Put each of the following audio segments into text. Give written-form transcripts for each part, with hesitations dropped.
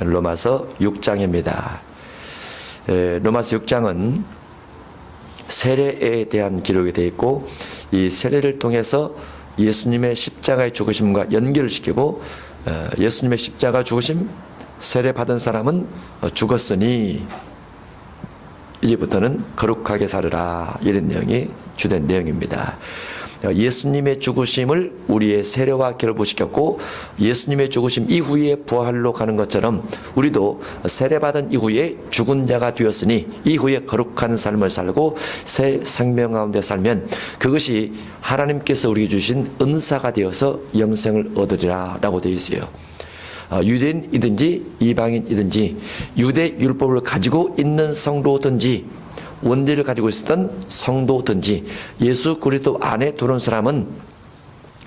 로마서 6장입니다. 로마서 6장은 세례에 대한 기록이 되어 있고, 이 세례를 통해서 예수님의 십자가의 죽으심과 연결을 시키고, 예수님의 십자가 죽으심, 세례 받은 사람은 죽었으니 이제부터는 거룩하게 살으라, 이런 내용이 주된 내용입니다. 예수님의 죽으심을 우리의 세례와 결부시켰고, 예수님의 죽으심 이후에 부활로 가는 것처럼 우리도 세례받은 이후에 죽은 자가 되었으니 이후에 거룩한 삶을 살고 새 생명 가운데 살면 그것이 하나님께서 우리에게 주신 은사가 되어서 영생을 얻으리라 라고 되어 있어요. 유대인이든지 이방인이든지 유대 율법을 가지고 있는 성도든지 원죄를 가지고 있었던 성도든지 예수 그리스도 안에 들어온 사람은,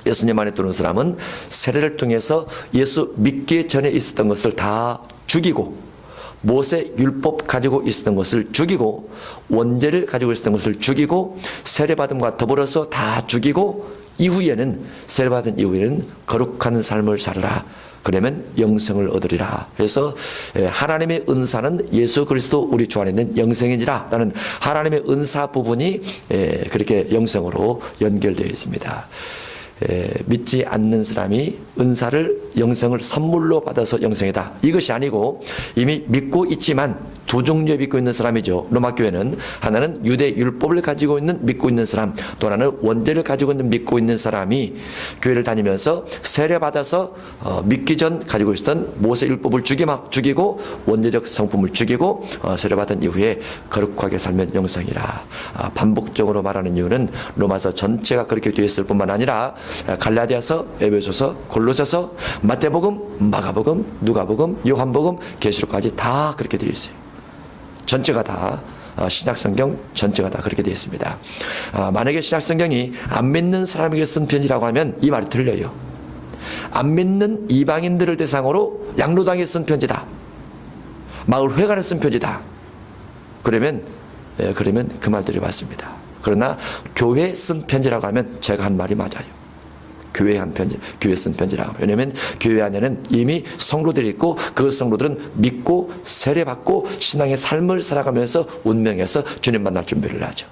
예수님 안에 들어온 사람은 세례를 통해서 예수 믿기 전에 있었던 것을 다 죽이고, 모세 율법 가지고 있었던 것을 죽이고, 원죄를 가지고 있었던 것을 죽이고, 세례받음과 더불어서 다 죽이고, 이후에는 세례받은 이후에는 거룩한 삶을 살아라. 그러면 영생을 얻으리라. 그래서 하나님의 은사는 예수 그리스도 우리 주 안에 있는 영생이니라 라는 하나님의 은사 부분이 그렇게 영생으로 연결되어 있습니다. 믿지 않는 사람이 은사를, 영생을 선물로 받아서 영생이다, 이것이 아니고 이미 믿고 있지만 두 종류의 믿고 있는 사람이죠. 로마 교회는 하나는 유대 율법을 가지고 있는 믿고 있는 사람, 또 하나는 원죄를 가지고 있는 믿고 있는 사람이 교회를 다니면서 세례 받아서 믿기 전 가지고 있었던 모세 율법을 죽이고 원죄적 성품을 죽이고 세례 받은 이후에 거룩하게 살면 영생이라. 반복적으로 말하는 이유는 로마서 전체가 그렇게 되어 있을 뿐만 아니라 갈라디아서, 에베소서, 골로새서, 마태복음, 마가복음, 누가복음, 요한복음, 계시록까지 다 그렇게 되어 있어요. 전체가 다, 신약성경 전체가 다 그렇게 되어 있습니다. 만약에 신약성경이 안 믿는 사람에게 쓴 편지라고 하면 이 말이 틀려요. 안 믿는 이방인들을 대상으로 양로당에 쓴 편지다, 마을 회관에 쓴 편지다, 그러면 그 말들이 맞습니다. 그러나 교회에 쓴 편지라고 하면 제가 한 말이 맞아요. 교회 쓴 편지라고. 왜냐하면 교회 안에는 이미 성도들이 있고 그 성도들은 믿고 세례받고 신앙의 삶을 살아가면서 운명에서 주님 만날 준비를 하죠.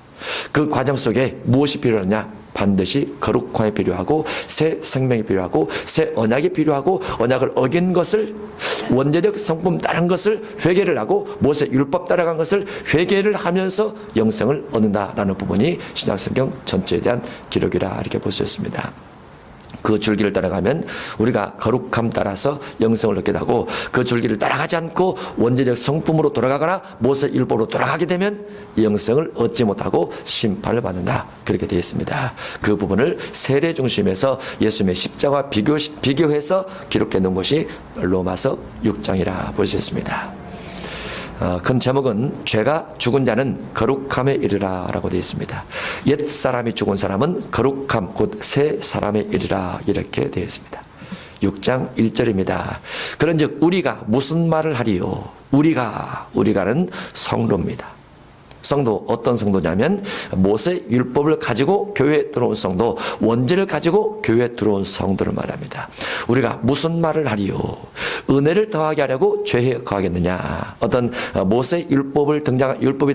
그 과정 속에 무엇이 필요하냐? 반드시 거룩함이 필요하고 새 생명이 필요하고 새 언약이 필요하고, 언약을 어긴 것을, 원죄적 성품 따른 것을 회개를 하고 모세 율법 따라간 것을 회개를 하면서 영생을 얻는다라는 부분이 신약성경 전체에 대한 기록이라 이렇게 볼 수 있습니다. 그 줄기를 따라가면 우리가 거룩함 따라서 영생을 얻게 되고, 그 줄기를 따라가지 않고 원죄적 성품으로 돌아가거나 모세 율법으로 돌아가게 되면 영생을 얻지 못하고 심판을 받는다, 그렇게 되어 있습니다. 그 부분을 세례 중심에서 예수님의 십자가와 비교해서 기록해 놓은 것이 로마서 6장이라 볼 수 있습니다. 큰 제목은 죄가 죽은 자는 거룩함에 이르라 라고 되어 있습니다. 옛 사람이 죽은 사람은 거룩함 곧 새 사람에 이르라, 이렇게 되어 있습니다. 6장 1절입니다. 그런즉 우리가 무슨 말을 하리요? 우리가는 성도입니다. 성도, 어떤 성도냐면 모세 율법을 가지고 교회에 들어온 성도, 원죄를 가지고 교회에 들어온 성도를 말합니다. 우리가 무슨 말을 하리요? 은혜를 더하게 하려고 죄에 거하겠느냐? 어떤 모세 율법이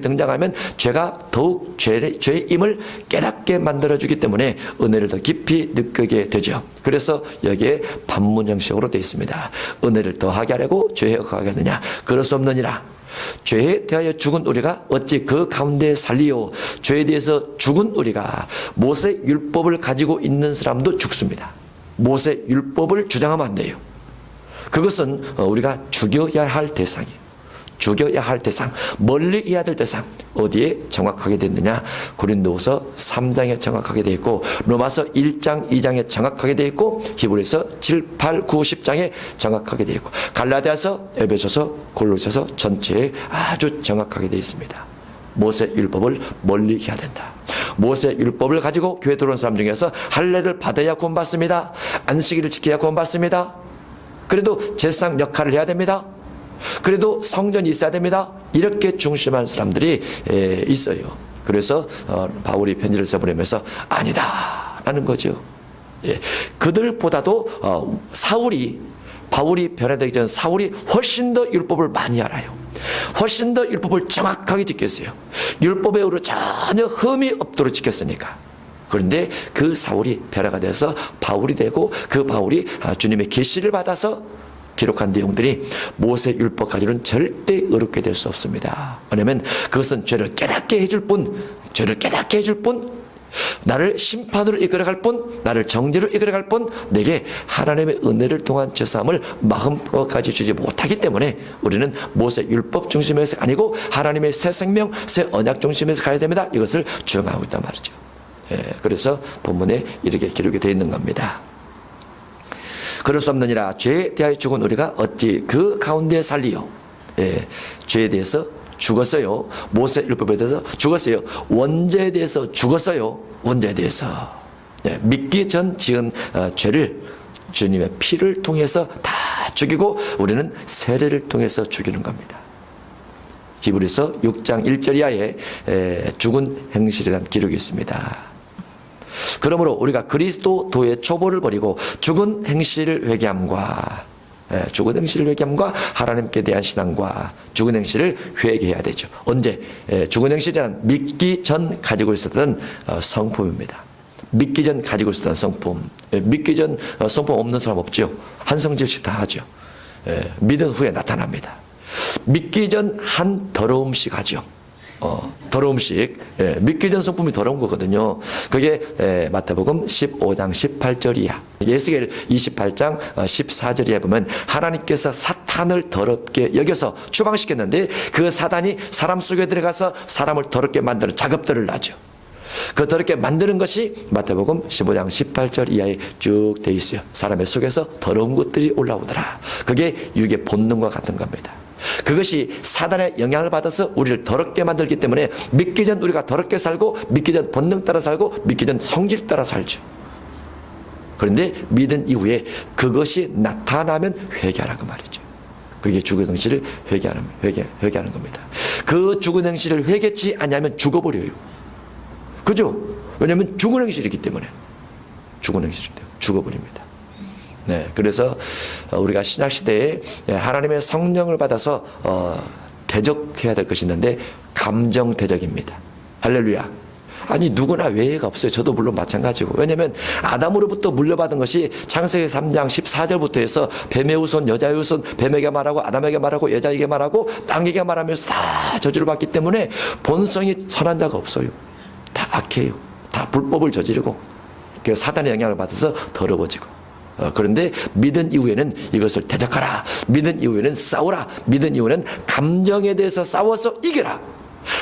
등장하면 죄가 더욱 죄임을 깨닫게 만들어주기 때문에 은혜를 더 깊이 느끼게 되죠. 그래서 여기에 반문 형식으로 되어 있습니다. 은혜를 더하게 하려고 죄에 거하겠느냐? 그럴 수 없느니라. 죄에 대하여 죽은 우리가 어찌 그 가운데 살리요? 죄에 대해서 죽은 우리가, 모세 율법을 가지고 있는 사람도 죽습니다. 모세 율법을 주장하면 안 돼요. 그것은 우리가 죽여야 할 대상이에요. 죽여야 할 대상, 멀리 해야 될 대상, 어디에 정확하게 됐느냐? 고린도후서 3장에 정확하게 되어 있고, 로마서 1장 2장에 정확하게 되어 있고, 히브리서 7, 8, 9, 10장에 정확하게 되어 있고, 갈라디아서, 에베소서, 골로새서 전체에 아주 정확하게 되어 있습니다. 모세 율법을 멀리 해야 된다. 모세 율법을 가지고 교회 들어온 사람 중에서 할례를 받아야 구원받습니다. 안식일을 지켜야 구원받습니다. 그래도 제사장 역할을 해야 됩니다. 그래도 성전이 있어야 됩니다. 이렇게 중심한 사람들이 있어요. 그래서 바울이 편지를 써보내면서 아니다 라는 거죠. 그들보다도 사울이 바울이 변화되기 전 사울이 훨씬 더 율법을 많이 알아요. 훨씬 더 율법을 정확하게 지켰어요. 율법의 의로 전혀 흠이 없도록 지켰으니까. 그런데 그 사울이 변화가 돼서 바울이 되고, 그 바울이 주님의 계시를 받아서 기록한 내용들이 모세 율법 가지고는 절대 의롭게 될 수 없습니다. 왜냐하면 그것은 죄를 깨닫게 해줄 뿐, 죄를 깨닫게 해줄 뿐, 나를 심판으로 이끌어갈 뿐, 나를 정죄로 이끌어갈 뿐, 내게 하나님의 은혜를 통한 죄사함을 마음껏까지 주지 못하기 때문에 우리는 모세 율법 중심에서 아니고 하나님의 새 생명, 새 언약 중심에서 가야 됩니다. 이것을 주장하고 있단 말이죠. 그래서 본문에 이렇게 기록이 되어 있는 겁니다. 그럴 수 없느니라. 죄에 대하여 죽은 우리가 어찌 그 가운데 살리요. 죄에 대해서 죽었어요. 모세 율법에 대해서 죽었어요. 원죄에 대해서 죽었어요. 원죄에 대해서. 믿기 전 지은 죄를 주님의 피를 통해서 다 죽이고 우리는 세례를 통해서 죽이는 겁니다. 히브리서 6장 1절 이하에 죽은 행실이라는 기록이 있습니다. 그러므로 우리가 그리스도의 초보를 버리고 죽은 행실을 회개함과 하나님께 대한 신앙과 죽은 행실을 회개해야 되죠. 언제? 죽은 행실이란 믿기 전 가지고 있었던 성품입니다. 믿기 전 가지고 있었던 성품. 믿기 전 성품 없는 사람 없죠. 한성질씩 다 하죠. 믿은 후에 나타납니다. 믿기 전 한 더러움씩 하죠. 더러움씩. 믿기 전 성품이 더러운 거거든요. 그게 마태복음 15장 18절 이하, 에스겔 28장 14절 이하에 보면 하나님께서 사탄을 더럽게 여겨서 추방시켰는데 그 사단이 사람 속에 들어가서 사람을 더럽게 만드는 작업들을 하죠. 그 더럽게 만드는 것이 마태복음 15장 18절 이하에 쭉 돼 있어요. 사람의 속에서 더러운 것들이 올라오더라. 그게 육의 본능과 같은 겁니다. 그것이 사단의 영향을 받아서 우리를 더럽게 만들기 때문에 믿기 전 우리가 더럽게 살고, 믿기 전 본능 따라 살고, 믿기 전 성질 따라 살죠. 그런데 믿은 이후에 그것이 나타나면 회개하라 그 말이죠. 그게 죽은 행실을 회개하는 겁니다. 그 죽은 행실을 회개치 않으면 죽어버려요. 그죠? 왜냐하면 죽은 행실이기 때문에. 죽은 행실이기 때문에 죽어버립니다. 그래서 우리가 신약시대에 하나님의 성령을 받아서 대적해야 될 것이 있는데 감정 대적입니다. 할렐루야. 아니 누구나 외회가 없어요. 저도 물론 마찬가지고. 왜냐하면 아담으로부터 물려받은 것이 창세기 3장 14절부터 해서 뱀의 후손, 여자의 후손, 뱀에게 말하고 아담에게 말하고 여자에게 말하고 땅에게 말하면서 다 저주를 받기 때문에 본성이 선한 자가 없어요. 다 악해요. 다 불법을 저지르고 사단의 영향을 받아서 더러워지고. 그런데 믿은 이후에는 이것을 대적하라. 믿은 이후에는 싸우라. 믿은 이후에는 감정에 대해서 싸워서 이겨라.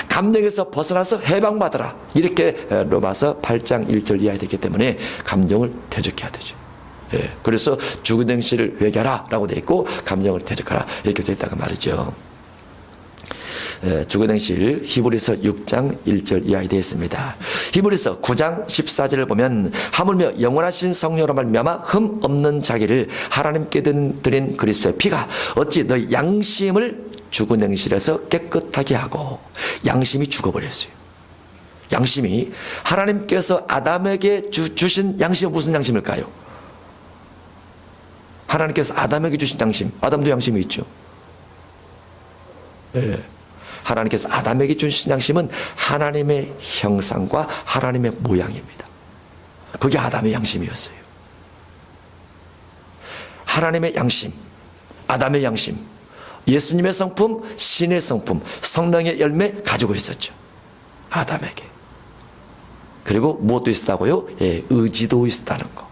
감정에서 벗어나서 해방받아라. 이렇게 로마서 8장 1절 이하에 되기 때문에 감정을 대적해야 되죠. 그래서 죽은 행실을 회개하라 라고 되어 있고 감정을 대적하라 이렇게 되어 있다고 말이죠. 죽은 행실 히브리서 6장 1절 이하에 되어 있습니다. 히브리서 9장 14절을 보면 하물며 영원하신 성령으로 말미암아 흠 없는 자기를 하나님께 드린 그리스도의 피가 어찌 너희 양심을 죽은 행실에서 깨끗하게 하고. 양심이 죽어버렸어요. 양심이 하나님께서 아담에게 주신 양심은 무슨 양심일까요? 하나님께서 아담에게 주신 양심, 아담도 양심이 있죠. 하나님께서 아담에게 주신 양심은 하나님의 형상과 하나님의 모양입니다. 그게 아담의 양심이었어요. 하나님의 양심, 아담의 양심, 예수님의 성품, 신의 성품, 성령의 열매 가지고 있었죠. 아담에게. 그리고 무엇도 있었다고요? 의지도 있었다는 거.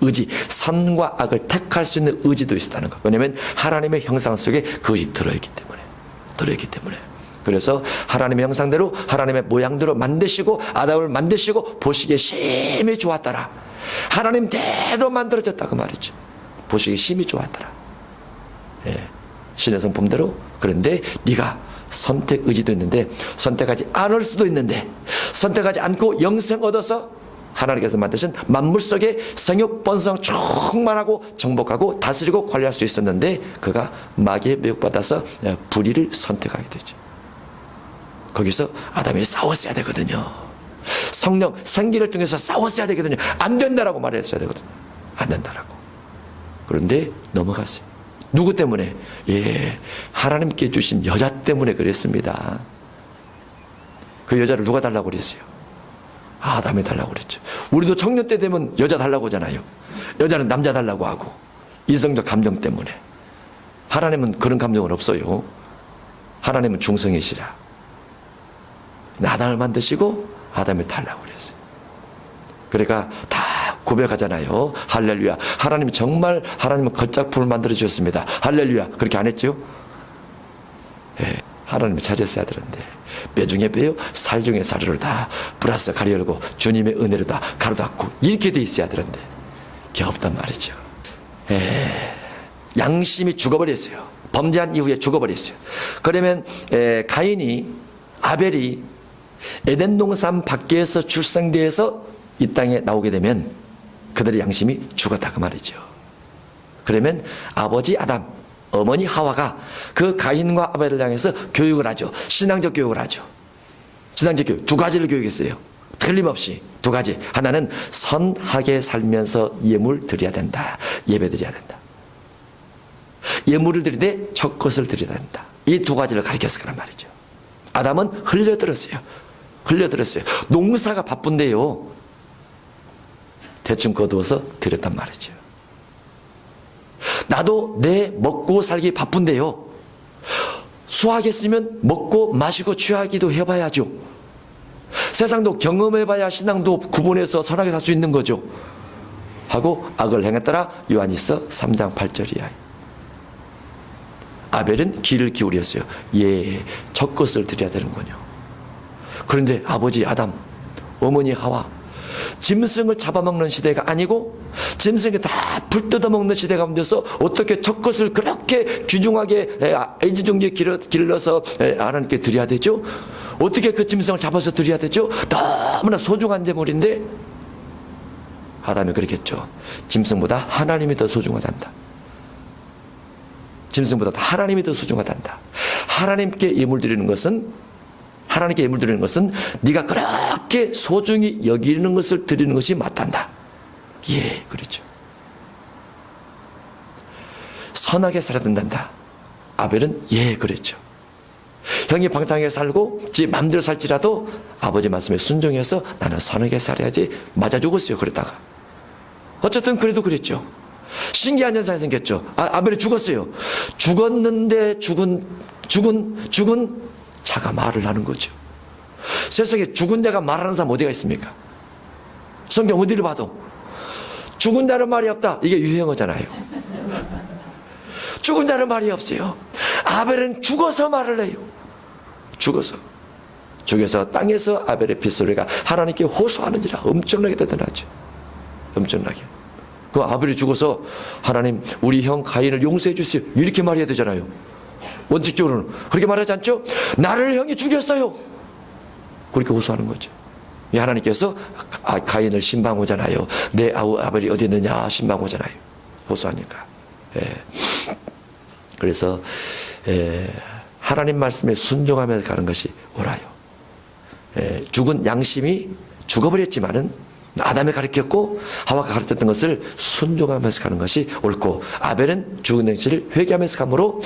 의지, 선과 악을 택할 수 있는 의지도 있었다는 거. 왜냐하면 하나님의 형상 속에 그것이 들어있기 때문에. 그래서 하나님의 형상대로 하나님의 모양대로 만드시고 아담을 만드시고 보시기에 심히 좋았더라. 하나님대로 만들어졌다 그 말이죠. 보시기에 심히 좋았더라. 신의 성품대로. 그런데 네가 선택 의지도 있는데 선택하지 않을 수도 있는데 선택하지 않고 영생 얻어서 하나님께서 만드신 만물 속에 생육 본성 충만하고 정복하고 다스리고 관리할 수 있었는데 그가 마귀에 매혹받아서 불의를 선택하게 되죠. 거기서 아담이 싸웠어야 되거든요. 성령 생기를 통해서 싸웠어야 되거든요. 안 된다라고 말했어야 되거든요. 안 된다라고. 그런데 넘어갔어요. 누구 때문에? 예, 하나님께 주신 여자 때문에 그랬습니다. 그 여자를 누가 달라고 그랬어요? 아담이 달라고 그랬죠. 우리도 청년 때 되면 여자 달라고 하잖아요. 여자는 남자 달라고 하고, 이성적 감정 때문에. 하나님은 그런 감정은 없어요. 하나님은 중성이시라. 아담을 만드시고 아담이 달라고 그랬어요. 그러니까 다 고백하잖아요. 할렐루야. 하나님이 정말, 하나님은 걸작품을 만들어 주셨습니다. 할렐루야. 그렇게 안 했죠? 예, 하나님이 찾았어야 되는데, 뼈 중에 뼈요, 살 중에 살을 다 플러스 가려 열고 주님의 은혜로 다 가로닫고, 이렇게 돼 있어야 되는데 그게 없단 말이죠. 예, 양심이 죽어버렸어요. 범죄한 이후에 죽어버렸어요. 그러면 가인이, 아벨이 에덴 동산 밖에서 출생돼서 이 땅에 나오게 되면 그들의 양심이 죽었다 그 말이죠. 그러면 아버지 아담, 어머니 하와가 그 가인과 아벨을 향해서 교육을 하죠. 신앙적 교육을 하죠. 신앙적 교육, 두 가지를 교육했어요. 틀림없이 두 가지. 하나는 선하게 살면서 예물 드려야 된다. 예배 드려야 된다. 예물을 드리되 첫 것을 드려야 된다. 이 두 가지를 가르쳤을 거란 말이죠. 아담은 흘려들었어요. 흘려들었어요. 농사가 바쁜데요, 대충 거두어서 드렸단 말이죠. 나도 내 먹고 살기 바쁜데요, 수학했으면 먹고 마시고 취하기도 해봐야죠. 세상도 경험해봐야 신앙도 구분해서 선하게 살 수 있는 거죠. 하고 악을 행했더라. 요한일서 3장 8절이야. 아벨은 귀를 기울였어요. 예, 첫 것을 드려야 되는군요. 그런데 아버지 아담, 어머니 하와, 짐승을 잡아먹는 시대가 아니고 짐승이 다 불 뜯어먹는 시대 가운데서 어떻게 첫 것을 그렇게 귀중하게 애지중지에 길러서 하나님께 드려야 되죠? 어떻게 그 짐승을 잡아서 드려야 되죠? 너무나 소중한 제물인데 아담이 그랬겠죠. 짐승보다 하나님이 더 소중하단다. 짐승보다 하나님이 더 소중하단다. 하나님께 예물 드리는 것은, 하나님께 예물 드리는 것은 네가 그렇게 소중히 여기는 것을 드리는 것이 맞단다. 예, 그렇죠. 선하게 살아야 된단다. 아벨은 예, 그랬죠. 형이 방탕하게 살고 지 마음대로 살지라도 아버지 말씀에 순종해서 나는 선하게 살아야지 맞아 죽었어요. 그러다가 어쨌든 그래도 그랬죠. 신기한 현상이 생겼죠. 아벨이 죽었어요. 죽었는데 죽은 자가 말을 하는 거죠. 세상에 죽은 자가 말하는 사람 어디가 있습니까? 성경 어디를 봐도 죽은 자는 말이 없다. 이게 유행어잖아요. 죽은 자는 말이 없어요. 아벨은 죽어서 말을 해요. 죽어서 땅에서 아벨의 핏소리가 하나님께 호소하는지라. 엄청나게 대단하죠. 엄청나게. 그 아벨이 죽어서 하나님 우리 형 가인을 용서해 주세요, 이렇게 말해야 되잖아요. 원칙적으로는 그렇게 말하지 않죠? 나를 형이 죽였어요, 그렇게 호소하는 거죠. 하나님께서 가인을 신방오잖아요. 내 아벨이 어디 있느냐 신방오잖아요. 호소하니까. 그래서 하나님 말씀에 순종하면서 가는 것이 옳아요. 죽은 양심이 죽어버렸지만은 아담이 가르쳤고 하와가 가르쳤던 것을 순종하면서 가는 것이 옳고, 아벨은 죽은 양심을 회개하면서 가므로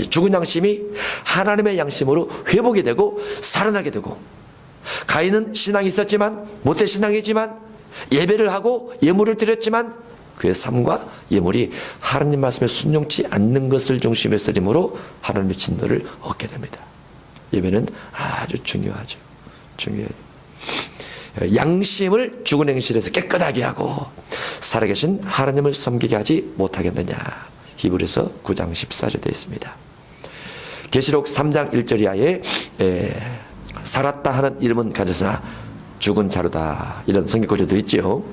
죽은 양심이 하나님의 양심으로 회복이 되고 살아나게 되고, 가인은 신앙이 있었지만 못된 신앙이지만 예배를 하고 예물을 드렸지만 그의 삶과 예물이 하나님 말씀에 순종치 않는 것을 중심에서 드림으로 하나님의 진노를 얻게 됩니다. 예배는 아주 중요하죠. 중요해요. 양심을 죽은 행실에서 깨끗하게 하고 살아계신 하나님을 섬기게 하지 못하겠느냐. 히브리서 9장 14절에 되어 있습니다. 계시록 3장 1절 이하에 살았다 하는 이름은 가졌으나 죽은 자루다, 이런 성경 구절도 있죠.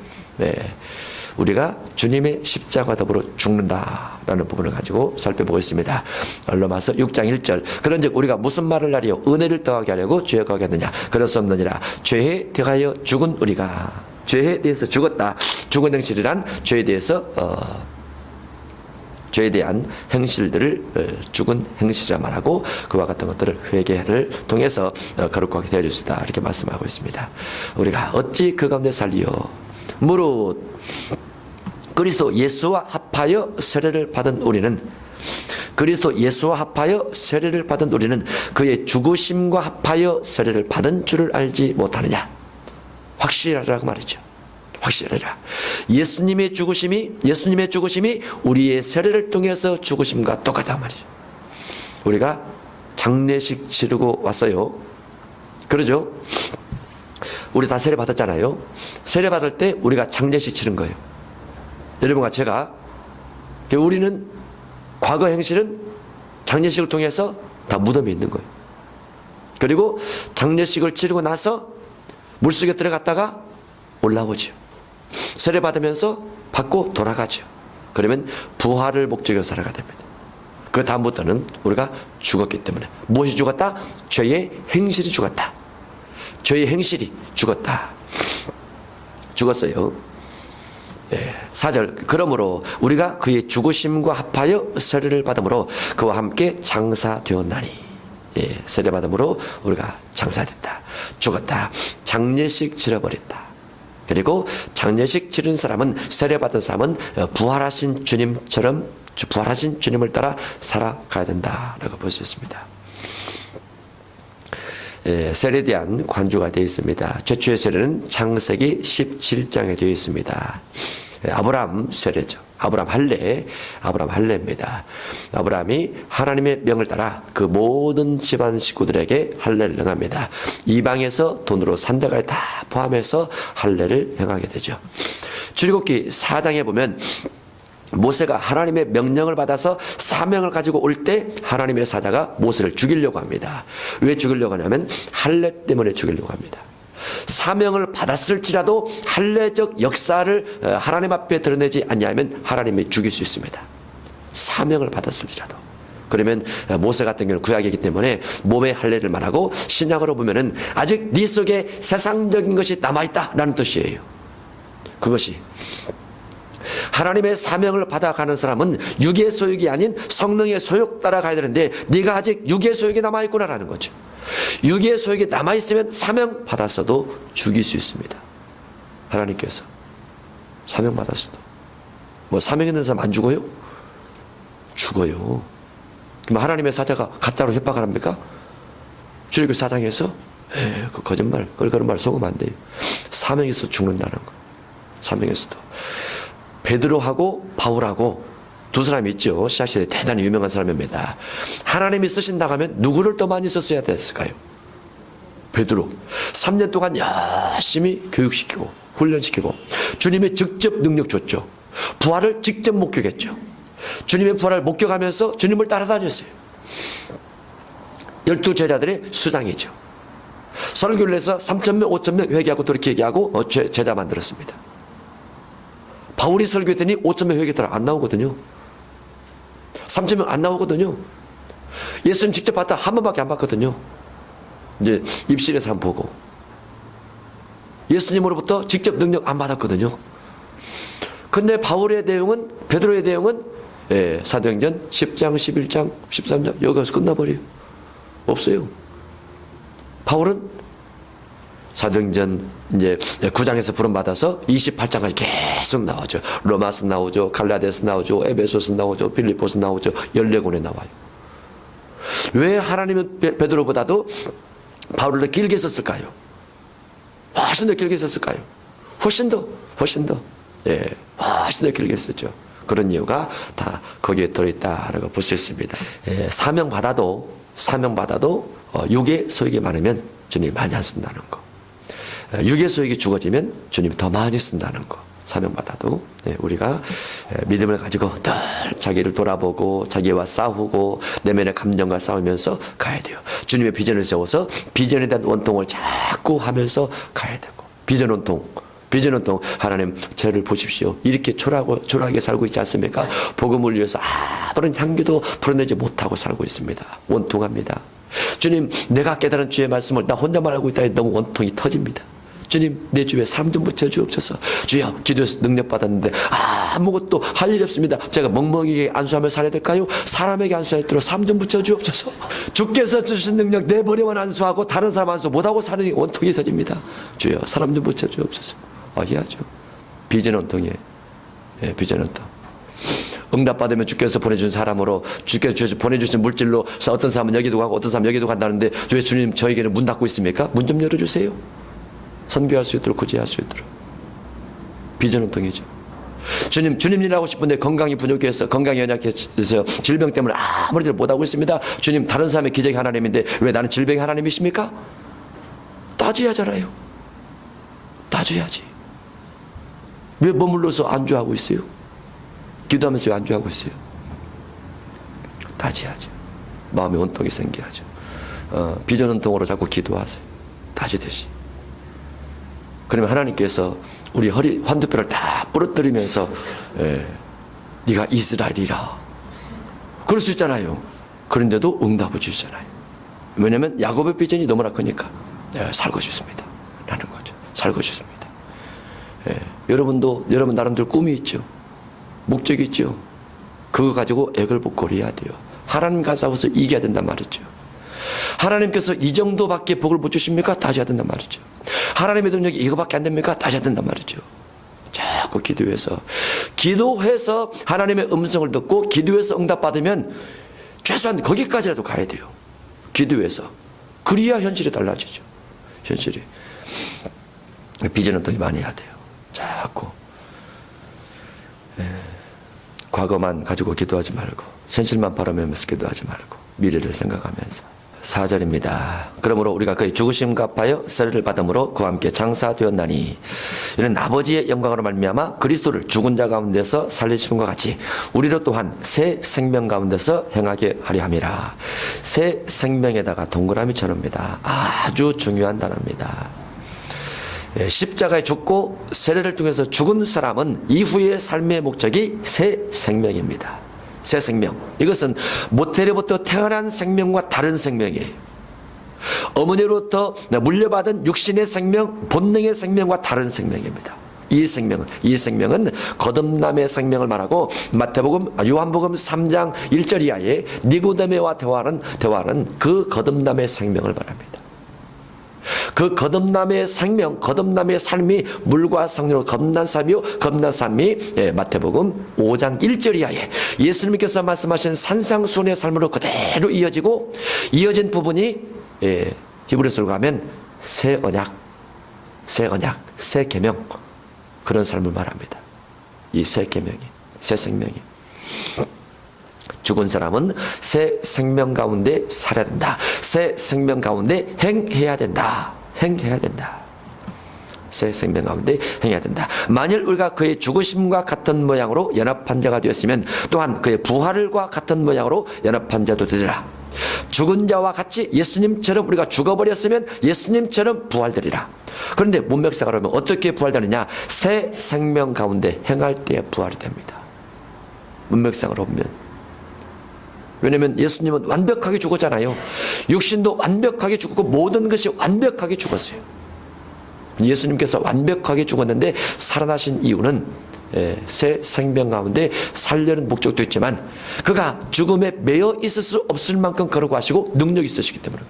우리가 주님의 십자가 더불어 죽는다라는 부분을 가지고 살펴보고 있습니다. 로마서 6장 1절. 그런즉 우리가 무슨 말을 하리요? 은혜를 더하게 하려고 죄에 거하겠느냐? 그럴 수 없느니라. 죄에 대하여 죽은 우리가, 죄에 대해서 죽었다. 죽은 행실이란 죄에 대해서 죄에 대한 행실들을 죽은 행실이라 말하고, 그와 같은 것들을 회개를 통해서 거룩하게 되어줄 수 있다, 이렇게 말씀하고 있습니다. 우리가 어찌 그 가운데 살리요? 무릇 그리스도 예수와 합하여 세례를 받은 우리는 그의 죽으심과 합하여 세례를 받은 줄을 알지 못하느냐. 확실하라고 말이죠. 확실하라. 예수님의 죽으심이 우리의 세례를 통해서 죽으심과 똑같단 말이죠. 우리가 장례식 치르고 왔어요. 그러죠? 우리 다 세례 받았잖아요. 세례 받을 때 우리가 장례식 치른 거예요. 여러분과 제가, 우리는 과거 행실은 장례식을 통해서 다 무덤에 있는 거예요. 그리고 장례식을 치르고 나서 물속에 들어갔다가 올라오죠. 세례 받으면서 받고 돌아가죠. 그러면 부활을 목적으로 살아가야 됩니다. 그 다음부터는 우리가 죽었기 때문에. 무엇이 죽었다? 죄의 행실이 죽었다. 죄의 행실이 죽었다. 죽었어요. 4절. 그러므로 우리가 그의 죽으심과 합하여 세례를 받음으로 그와 함께 장사되었나니. 세례 받음으로 우리가 장사됐다. 죽었다. 장례식 치러버렸다. 그리고 장례식 치른 사람은, 세례 받은 사람은 부활하신 주님처럼 부활하신 주님을 따라 살아가야 된다라고 볼 수 있습니다. 세례에 대한 관주가 되어 있습니다. 최초의 세례는 창세기 17장에 되어 있습니다. 아브라함 세례죠. 아브라함 할례입니다. 아브라함이 하나님의 명을 따라 그 모든 집안 식구들에게 할례를 행합니다. 이방에서 돈으로 산 데까지 다 포함해서 할례를 행하게 되죠. 출애굽기 4장에 보면 모세가 하나님의 명령을 받아서 사명을 가지고 올 때 하나님의 사자가 모세를 죽이려고 합니다. 왜 죽이려고 하냐면 할례 때문에 죽이려고 합니다. 사명을 받았을지라도 할례적 역사를 하나님 앞에 드러내지 않냐면 하나님이 죽일 수 있습니다. 사명을 받았을지라도. 그러면 모세 같은 경우는 구약이기 때문에 몸의 할례를 말하고, 신약으로 보면은 아직 네 속에 세상적인 것이 남아있다라는 뜻이에요. 그것이 하나님의 사명을 받아가는 사람은 육의 소욕이 아닌 성령의 소욕 따라 가야 되는데, 네가 아직 육의 소욕이 남아있구나라는 거죠. 육의 소욕이 남아있으면 사명 받았어도 죽일 수 있습니다. 하나님께서 사명 받았어도. 사명 있는 사람 안 죽어요? 죽어요. 그럼 하나님의 사자가 가짜로 협박을 합니까? 출애굽기 4장에서 그 거짓말, 그런 말 속으면 안 돼요. 사명에서 죽는다는 거. 사명에서도. 베드로하고 바울하고 두 사람이 있죠. 신약시대에 대단히 유명한 사람입니다. 하나님이 쓰신다고 하면 누구를 더 많이 썼어야 됐을까요? 베드로. 3년 동안 열심히 교육시키고 훈련시키고 주님의 직접 능력 줬죠. 부활을 직접 목격했죠. 주님의 부활을 목격하면서 주님을 따라다녔어요. 12제자들의 수장이죠. 설교를 해서 3,000명, 5,000명 회개하고 돌이켜 얘기하고 제자 만들었습니다. 바울이 설교했더니 5,000명 회개했더라. 안 나오거든요. 3,000명 안 나오거든요. 예수님 직접 봤다 한 번밖에 안 봤거든요. 이제 입실에서 한번 보고. 예수님으로부터 직접 능력 안 받았거든요. 근데 바울의 내용은, 베드로의 내용은 사도행전 10장, 11장, 13장 여기서 끝나버려요. 없어요. 바울은 사도행전 이제 9장에서 부름받아서 28장까지 계속 나오죠. 로마서 나오죠. 갈라디아서 나오죠. 에베소서 나오죠. 빌립보서 나오죠. 14권에 나와요. 왜 하나님은 베드로보다도 바울을 더 길게 썼을까요? 훨씬 더 길게 썼을까요? 훨씬 더. 훨씬 더 길게 썼죠. 그런 이유가 다 거기에 들어있다라고 볼 수 있습니다. 사명받아도 육의 소욕이 많으면 주님이 많이 안 쓴다는 거. 육의 소욕이 죽어지면 주님이 더 많이 쓴다는 거. 사명받아도 우리가 믿음을 가지고 늘 자기를 돌아보고 자기와 싸우고 내면의 감정과 싸우면서 가야 돼요. 주님의 비전을 세워서 비전에 대한 원통을 자꾸 하면서 가야 되고, 비전 원통 하나님 저를 보십시오. 이렇게 초라하게 살고 있지 않습니까? 복음을 위해서 아무런 향기도 불어내지 못하고 살고 있습니다. 원통합니다. 주님, 내가 깨달은 주의 말씀을 나 혼자만 알고 있다. 너무 원통이 터집니다. 주님, 내 주위에 사람 좀 붙여 주옵소서. 주여, 기도해서 능력 받았는데 아무것도 할 일이 없습니다. 제가 멍멍이에게 안수하며 살아야 될까요? 사람에게 안수하도록 사람 좀 붙여 주옵소서. 주께서 주신 능력 내버려만 안수하고 다른 사람 안수 못하고 사는 원통이 터집니다. 주여, 사람 좀 붙여 주옵소서. 해야죠. 비전 원통이에요. 예, 비전운동. 응답받으면 주께서 보내준 사람으로, 주께서 보내주신 물질로 어떤 사람은 여기도 가고 어떤 사람은 여기도 간다는데 왜 주님 저에게는 문 닫고 있습니까? 문 좀 열어주세요. 선교할 수 있도록, 구제할 수 있도록. 비전운동이죠. 주님 일하고 싶은데 건강이 부족해서, 건강이 연약해서 질병 때문에 아무리 못하고 있습니다. 주님, 다른 사람의 기적이 하나님인데 왜 나는 질병이 하나님이십니까? 따져야잖아요. 따져야지. 왜 머물러서 안주하고 있어요? 기도하면서 왜 안주하고 있어요? 따져야죠. 마음의 원통이 생겨야죠. 비전운동으로 자꾸 기도하세요. 따지듯이. 그러면 하나님께서 우리 허리 환두뼈를 다 부러뜨리면서 네가 이스라엘이라 그럴 수 있잖아요. 그런데도 응답을 주시잖아요. 왜냐하면 야곱의 비전이 너무나 크니까 살고 싶습니다 라는 거죠. 살고 싶습니다. 여러분도 여러분 나름대로 꿈이 있죠. 목적이 있죠. 그거 가지고 애걸복걸해야 돼요. 하나님과 싸워서 이겨야 된단 말이죠. 하나님께서 이 정도밖에 복을 못 주십니까? 다시 해야 된단 말이죠. 하나님의 능력이 이거밖에 안 됩니까? 다시 해야 된단 말이죠. 자꾸 기도해서 하나님의 음성을 듣고 기도해서 응답받으면 최소한 거기까지라도 가야 돼요. 기도해서. 그래야 현실이 달라지죠. 현실이. 비전운동이 많이 해야 돼요. 자꾸 과거만 가지고 기도하지 말고, 현실만 바라보면서 기도하지 말고, 미래를 생각하면서. 4절입니다. 그러므로 우리가 그의 죽으심 갚하여 세례를 받음으로 그와 함께 장사되었나니 이는 아버지의 영광으로 말미암아 그리스도를 죽은 자 가운데서 살리심과 같이 우리로 또한 새 생명 가운데서 행하게 하려 함이라. 새 생명에다가 동그라미 쳐놓습니다. 아주 중요한 단어입니다. 십자가에 죽고 세례를 통해서 죽은 사람은 이후의 삶의 목적이 새 생명입니다. 새 생명. 이것은 모태로부터 태어난 생명과 다른 생명이에요. 어머니로부터 물려받은 육신의 생명, 본능의 생명과 다른 생명입니다. 이 생명은 거듭남의 생명을 말하고 요한복음 3장 1절 이하에 니고데모와 대화하는 그 거듭남의 생명을 말합니다. 그 거듭남의 생명, 거듭남의 삶이 물과 성령으로 거듭난 삶이요, 거듭난 삶이 마태복음 5장 1절 이하에 예수님께서 말씀하신 산상수훈의 삶으로 그대로 이어진 부분이 히브리서로 가면 새 언약, 새 계명, 그런 삶을 말합니다. 이 새 계명이, 새 생명이. 죽은 사람은 새 생명 가운데 살아야 된다. 새 생명 가운데 행해야 된다. 새 생명 가운데 행해야 된다. 만일 우리가 그의 죽으심과 같은 모양으로 연합한 자가 되었으면 또한 그의 부활과 같은 모양으로 연합한 자도 되리라. 죽은 자와 같이 예수님처럼 우리가 죽어버렸으면 예수님처럼 부활되리라. 그런데 문맥상으로 보면 어떻게 부활되느냐? 새 생명 가운데 행할 때 부활이 됩니다. 문맥상으로 보면. 왜냐하면 예수님은 완벽하게 죽었잖아요. 육신도 완벽하게 죽었고 모든 것이 완벽하게 죽었어요. 예수님께서 완벽하게 죽었는데 살아나신 이유는 새 생명 가운데 살려는 목적도 있지만 그가 죽음에 매여 있을 수 없을 만큼 거룩하시고 능력이 있으시기 때문에.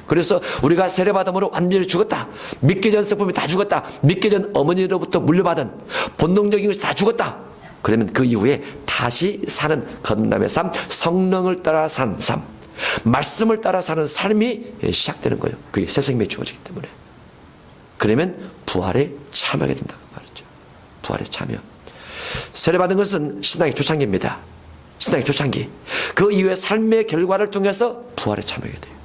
그래서 우리가 세례받음으로 완전히 죽었다. 믿기 전 성품이 다 죽었다. 믿기 전 어머니로부터 물려받은 본능적인 것이 다 죽었다. 그러면 그 이후에 다시 사는 거듭남의 삶, 성령을 따라 사는 삶, 말씀을 따라 사는 삶이 시작되는 거예요. 그게 새 생명이 주어지기 때문에. 그러면 부활에 참여하게 된다고 말이죠. 부활에 참여. 세례받은 것은 신앙의 초창기입니다. 신앙의 초창기. 그 이후에 삶의 결과를 통해서 부활에 참여하게 돼요.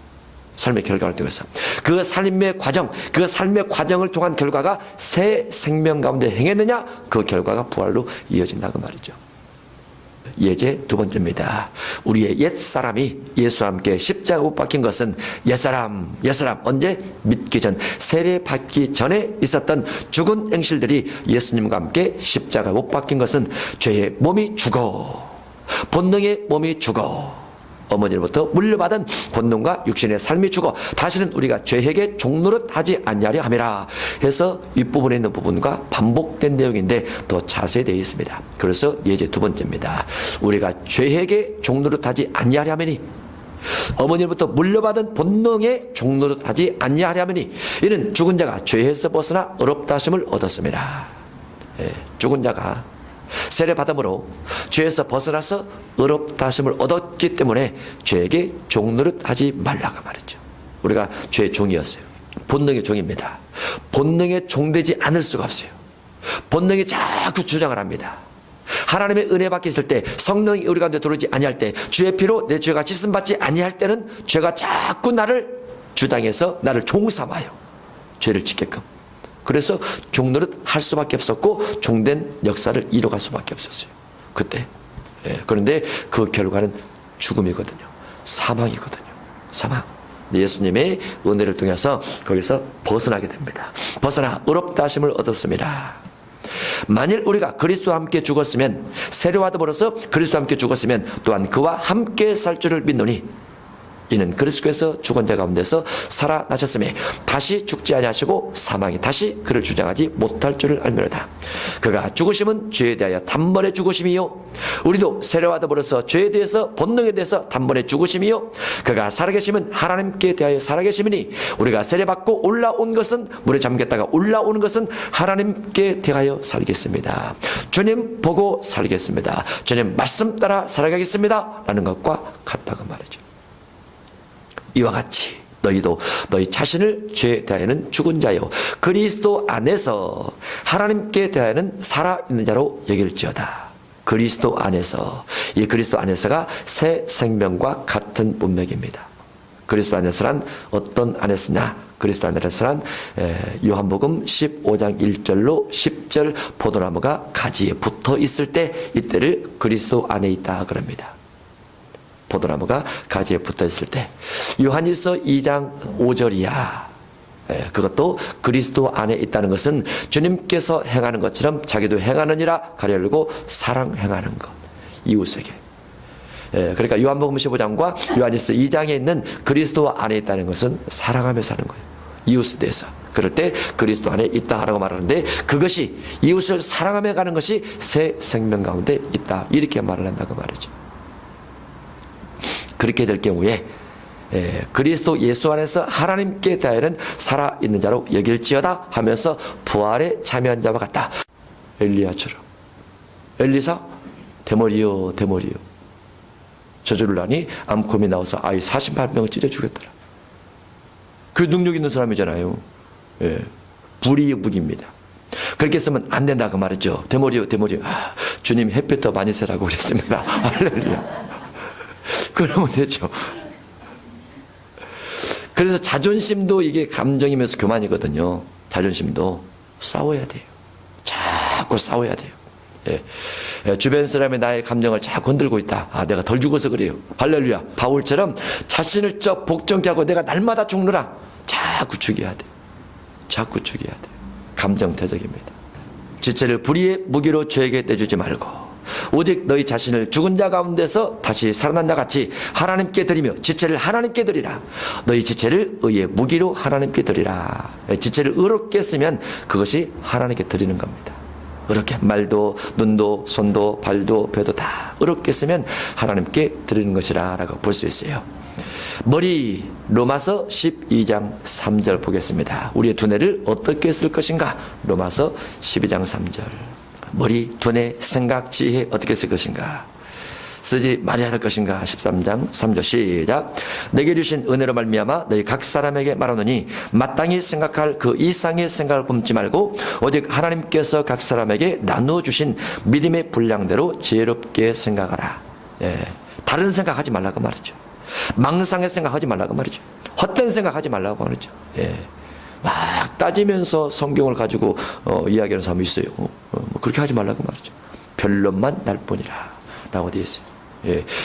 삶의 결과를 통해서. 그 삶의 과정을 통한 결과가 새 생명 가운데 행했느냐? 그 결과가 부활로 이어진다고 말이죠. 예제 두 번째입니다. 우리의 옛사람이 예수와 함께 십자가 못 박힌 것은 옛사람 언제? 믿기 전, 세례 받기 전에 있었던 죽은 행실들이 예수님과 함께 십자가 못 박힌 것은 죄의 몸이 죽어, 본능의 몸이 죽어, 어머니로부터 물려받은 본능과 육신의 삶이 죽어 다시는 우리가 죄에게 종노릇 하지 아니하려 함이라 해서 윗부분에 있는 부분과 반복된 내용인데 더 자세히 되어 있습니다. 그래서 예제 두 번째입니다. 우리가 죄에게 종노릇 하지 아니하려 함이니, 어머니로부터 물려받은 본능에 종노릇 하지 아니하려 함이니 이는 죽은 자가 죄에서 벗어나 의롭다 하심을 얻었습니다. 죽은 자가 세례 받음으로 죄에서 벗어나서 의롭다 하심을 얻었기 때문에 죄에게 종노릇하지 말라고 말했죠. 우리가 죄의 종이었어요. 본능의 종입니다. 본능에 종되지 않을 수가 없어요. 본능이 자꾸 주장을 합니다. 하나님의 은혜 받게 있을 때, 성령이 우리 가운데 들어오지 아니할 때, 주의 피로 내 죄가 씻음받지 아니할 때는 죄가 자꾸 나를 주장해서 나를 종삼아요. 죄를 짓게끔. 그래서 종노릇 할 수밖에 없었고 종된 역사를 이뤄갈 수밖에 없었어요. 그때. 그런데 그 결과는 죽음이거든요. 사망이거든요. 사망. 예수님의 은혜를 통해서 거기서 벗어나게 됩니다. 벗어나 의롭다 하심을 얻었습니다. 만일 우리가 그리스도와 함께 죽었으면, 세례와 더불어서 그리스도와 함께 죽었으면 또한 그와 함께 살 줄을 믿노니 이는 그리스도께서 죽은 자 가운데서 살아나셨음에 다시 죽지 아니하시고 사망이 다시 그를 주장하지 못할 줄을 알미로다. 그가 죽으심은 죄에 대하여 단번에 죽으심이요 우리도 세례와 더불어서 죄에 대해서 본능에 대해서 단번에 죽으심이요 그가 살아계심은 하나님께 대하여 살아계심이니 우리가 세례받고 올라온 것은 물에 잠겼다가 올라오는 것은 하나님께 대하여 살겠습니다. 주님 보고 살겠습니다. 주님 말씀 따라 살아가겠습니다 라는 것과 같다고 말이죠. 이와 같이 너희도 너희 자신을 죄에 대하여는 죽은 자요 그리스도 안에서 하나님께 대하여는 살아있는 자로 여길지어다. 그리스도 안에서, 이 그리스도 안에서가 새 생명과 같은 문맥입니다. 그리스도 안에서란 어떤 안에서냐? 그리스도 안에서란 요한복음 15장 1절로 10절 포도나무가 가지에 붙어 있을 때 이때를 그리스도 안에 있다 그럽니다. 포도나무가 가지에 붙어 있을 때. 요한일서 2장 5절이야. 그것도 그리스도 안에 있다는 것은 주님께서 행하는 것처럼 자기도 행하느니라 가려고 사랑 행하는 것. 이웃에게. 그러니까 요한복음 15장과 요한일서 2장에 있는 그리스도 안에 있다는 것은 사랑하며 사는 거예요. 이웃에 대해서. 그럴 때 그리스도 안에 있다라고 말하는데 그것이 이웃을 사랑하며 가는 것이 새 생명 가운데 있다. 이렇게 말을 한다고 말이죠. 그렇게 될 경우에 그리스도 예수 안에서 하나님께 대하여는 살아있는 자로 여길지어다 하면서 부활에 참여한 자와 같다. 엘리야처럼. 엘리사 대머리요 대머리요. 저주를 하니 암곰이 나와서 아이 48명을 찢어 죽였더라. 그 능력 있는 사람이잖아요. 불의의 무기입니다. 그렇게 쓰면 안 된다고 말이죠. 대머리요 대머리요. 주님 햇볕 더 많이 쐬라고 그랬습니다. 할렐루야. 그러면 되죠. 그래서 자존심도 이게 감정이면서 교만이거든요. 자존심도 싸워야 돼요. 자꾸 싸워야 돼요. 주변 사람이 나의 감정을 자꾸 건들고 있다. 내가 덜 죽어서 그래요. 할렐루야. 바울처럼 자신을 복종케 하고 내가 날마다 죽느라 자꾸 죽여야 돼. 자꾸 죽여야 돼. 감정 대적입니다. 지체를 불의의 무기로 죄에게 내주지 말고 오직 너희 자신을 죽은 자 가운데서 다시 살아난 자 같이 하나님께 드리며 지체를 하나님께 드리라. 너희 지체를 의의 무기로 하나님께 드리라. 지체를 의롭게 쓰면 그것이 하나님께 드리는 겁니다. 의롭게 말도 눈도 손도 발도 배도 다 의롭게 쓰면 하나님께 드리는 것이라 라고 볼 수 있어요. 머리 로마서 12장 3절 보겠습니다. 우리의 두뇌를 어떻게 쓸 것인가? 로마서 12장 3절. 머리, 두뇌, 생각, 지혜 어떻게 쓸 것인가? 쓰지 말아야 할 것인가? 13장 3절 시작. 내게 주신 은혜로 말미암아 너희 각 사람에게 말하노니 마땅히 생각할 그 이상의 생각을 품지 말고 오직 하나님께서 각 사람에게 나누어 주신 믿음의 분량대로 지혜롭게 생각하라. 다른 생각하지 말라고 말이죠. 망상의 생각하지 말라고 말이죠. 헛된 생각하지 말라고 말이죠. 막 따지면서 성경을 가지고 이야기하는 사람이 있어요. 그렇게 하지 말라고 말이죠. 변론만 날 뿐이라 라고 되어 있어요.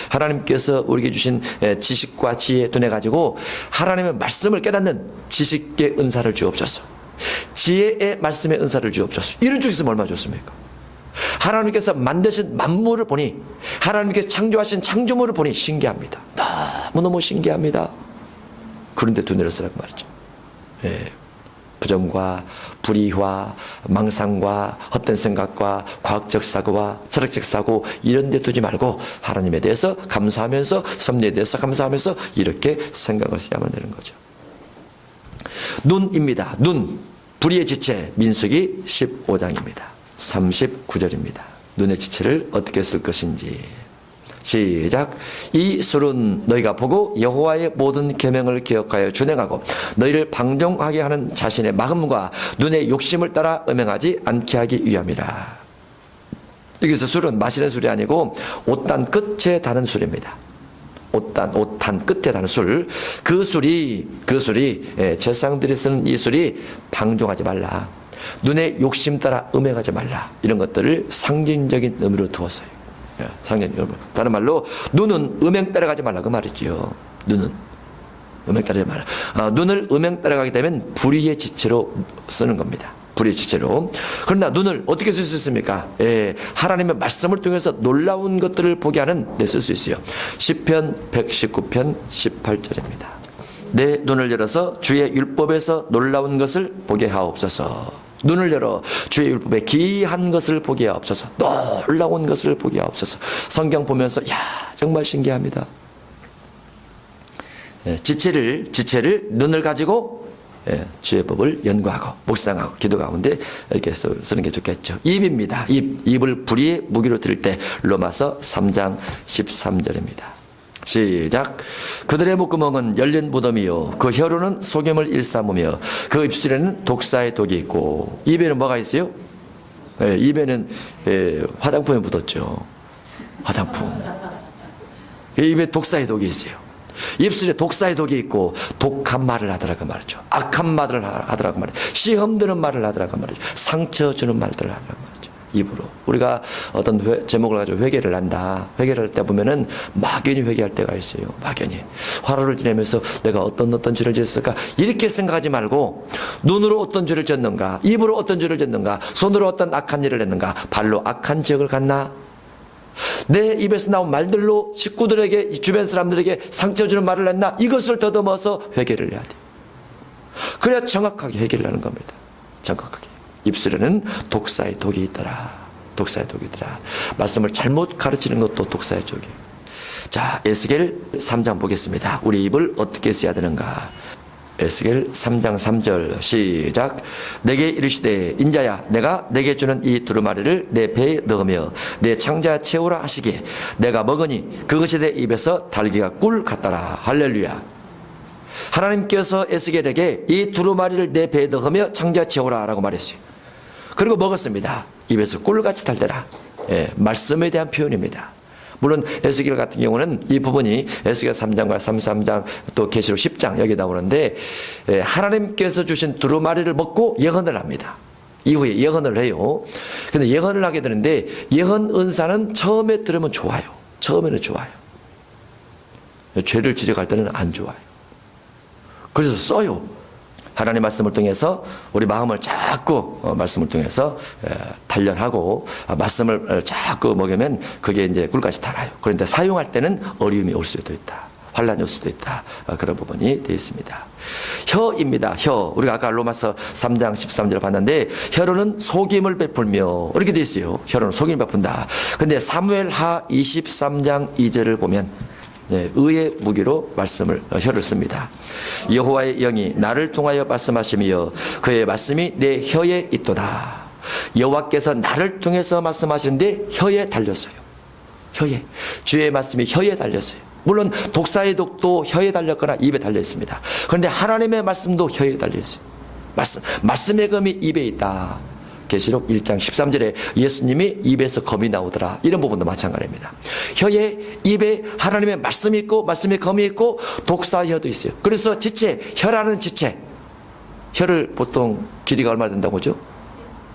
하나님께서 우리에게 주신 지식과 지혜 두뇌 가지고 하나님의 말씀을 깨닫는 지식의 은사를 주옵소서. 지혜의 말씀의 은사를 주옵소서. 이런 쪽 있으면 얼마나 좋습니까? 하나님께서 만드신 만물을 보니, 하나님께서 창조하신 창조물을 보니 신기합니다. 너무너무 신기합니다. 그런데 두뇌를 쓰라고 말이죠. 부정과 불의와 망상과 헛된 생각과 과학적 사고와 철학적 사고 이런 데 두지 말고 하나님에 대해서 감사하면서 섭리에 대해서 감사하면서 이렇게 생각을 해야만 되는 거죠. 눈입니다. 눈. 불의의 지체 민수기 15장입니다. 39절입니다. 눈의 지체를 어떻게 쓸 것인지. 시작. 이 술은 너희가 보고 여호와의 모든 계명을 기억하여 준행하고 너희를 방종하게 하는 자신의 마음과 눈의 욕심을 따라 음행하지 않게 하기 위함이라. 여기서 술은 마시는 술이 아니고 옷단 끝에 다는 술입니다. 옷단 끝에 다는 술. 그 술이 제사장들이 쓰는 이 술이 방종하지 말라, 눈의 욕심 따라 음행하지 말라, 이런 것들을 상징적인 의미로 두었어요. 다른 말로 눈은 음행 따라가지 말라 그 말이죠. 눈은 음행 따라가지 말라. 눈을 음행 따라가게 되면 불의의 지체로 쓰는 겁니다. 불의의 지체로. 그러나 눈을 어떻게 쓸 수 있습니까? 하나님의 말씀을 통해서 놀라운 것들을 보게 하는 데 쓸 수 있어요. 시편 119편 18절입니다. 내 눈을 열어서 주의 율법에서 놀라운 것을 보게 하옵소서. 눈을 열어 주의 율법에 기이한 것을 보게 하옵소서. 놀라운 것을 보게 하옵소서. 성경 보면서 정말 신기합니다. 지체를 눈을 가지고 주의 법을 연구하고 묵상하고 기도 가운데 이렇게 쓰는 게 좋겠죠. 입입니다. 입을 불의의 무기로 들을 때 로마서 3장 13절입니다. 시작. 그들의 목구멍은 열린 무덤이요 그 혀로는 속임을 일삼으며 그 입술에는 독사의 독이 있고. 입에는 뭐가 있어요? 입에는 화장품이 묻었죠. 화장품. 입에 독사의 독이 있어요. 입술에 독사의 독이 있고 독한 말을 하더라고 말이죠. 악한 말을 하더라고 말이죠. 시험 드는 말을 하더라고 말이죠. 상처 주는 말들을 하더라고 말이죠. 입으로. 우리가 어떤 제목을 가지고 회개를 한다. 회개를 할 때 보면은 막연히 회개할 때가 있어요. 막연히. 하루를 지내면서 내가 어떤 죄를 지었을까? 이렇게 생각하지 말고 눈으로 어떤 죄를 지었는가? 입으로 어떤 죄를 지었는가? 손으로 어떤 악한 일을 했는가? 발로 악한 지역을 갔나? 내 입에서 나온 말들로 식구들에게, 주변 사람들에게 상처 주는 말을 했나? 이것을 더듬어서 회개를 해야 돼요. 그래야 정확하게 해결을 하는 겁니다. 정확하게. 입술에는 독사의 독이 있더라. 독사의 독이 있더라. 말씀을 잘못 가르치는 것도 독사의 독이에요. 자, 에스겔 3장 보겠습니다. 우리 입을 어떻게 써야 되는가? 에스겔 3장 3절 시작. 내게 이르시되 인자야 내가 내게 주는 이 두루마리를 내 배에 넣으며 내 창자에 채우라 하시기에 내가 먹으니 그것이 내 입에서 달기가 꿀 같더라. 할렐루야. 하나님께서 에스겔에게 이 두루마리를 내 배에 넣으며 창자에 채우라 라고 말했어요. 그리고 먹었습니다. 입에서 꿀같이 달더라. 말씀에 대한 표현입니다. 물론 에스겔 같은 경우는 이 부분이 에스겔 3장과 33장 또 계시록 10장 여기 나오는데 하나님께서 주신 두루마리를 먹고 예언을 합니다. 이후에 예언을 해요. 근데 예언을 하게 되는데 예언 은사는 처음에 들으면 좋아요. 처음에는 좋아요. 죄를 지적할 때는 안 좋아요. 그래서 써요. 하나님의 말씀을 통해서 우리 마음을 자꾸 말씀을 통해서 단련하고 말씀을 자꾸 먹으면 그게 이제 꿀같이 달아요. 그런데 사용할 때는 어려움이 올 수도 있다. 환란이 올 수도 있다. 그런 부분이 되어 있습니다. 혀입니다. 혀. 우리가 아까 로마서 3장 13절 봤는데 혀로는 속임을 베풀며 이렇게 되어 있어요. 혀로는 속임을 베푼다. 근데 사무엘하 23장 2절을 보면 의의 무기로 혀를 씁니다. 여호와의 영이 나를 통하여 말씀하시며 그의 말씀이 내 혀에 있도다. 여호와께서 나를 통해서 말씀하시는데 혀에 달렸어요. 혀에. 주의 말씀이 혀에 달렸어요. 물론 독사의 독도 혀에 달렸거나 입에 달려 있습니다. 그런데 하나님의 말씀도 혀에 달려 있어요. 말씀의 검이 입에 있다. 계시록 1장 13절에 예수님이 입에서 검이 나오더라. 이런 부분도 마찬가지입니다. 혀에, 입에 하나님의 말씀이 있고 말씀의 검이 있고 독사혀도 있어요. 그래서 지체, 혀라는 지체. 혀를 보통 길이가 얼마 된다고 하죠?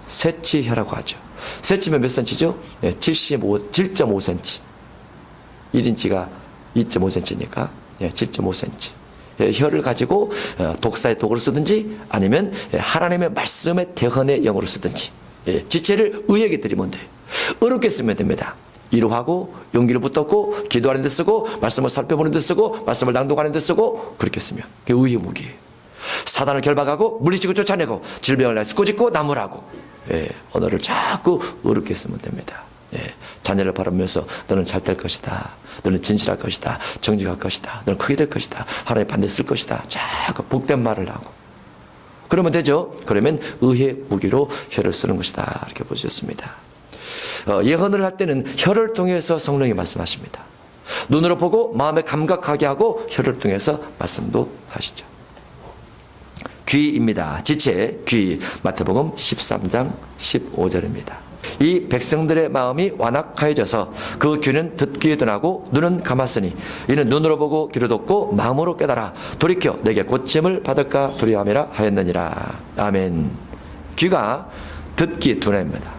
세치혀라고 하죠. 세치면 몇 cm죠? 7.5cm. 1인치가 2.5cm니까 7.5cm. 혀를 가지고 독사의 독으로 쓰든지 아니면 하나님의 말씀의 대언의 영어로 쓰든지 지체를 의에게 드리면 돼요. 어렵게 쓰면 됩니다. 이루하고 용기를 붙잡고 기도하는 데 쓰고 말씀을 살펴보는 데 쓰고 말씀을 낭독하는 데 쓰고 그렇게 쓰면 그게 의의 무기예요. 사단을 결박하고 물리치고 쫓아내고 질병을 날수 꾸짖고 나무라고 언어를 자꾸 어렵게 쓰면 됩니다. 자녀를 바라보면서 너는 잘 될 것이다. 너는 진실할 것이다. 정직할 것이다. 너는 크게 될 것이다. 하나님 반대 쓸 것이다. 자꾸 복된 말을 하고 그러면 되죠. 그러면 의의 무기로 혀를 쓰는 것이다. 이렇게 보셨습니다. 예언을 할 때는 혀를 통해서 성령이 말씀하십니다. 눈으로 보고 마음에 감각하게 하고 혀를 통해서 말씀도 하시죠. 귀입니다. 지체, 귀. 마태복음 13장 15절입니다. 이 백성들의 마음이 완악하여져서 그 귀는 듣기에 둔하고 눈은 감았으니 이는 눈으로 보고 귀로 듣고 마음으로 깨달아 돌이켜 내게 고침을 받을까 두려워함이라 하였느니라. 아멘. 귀가 듣기에 둔합니다.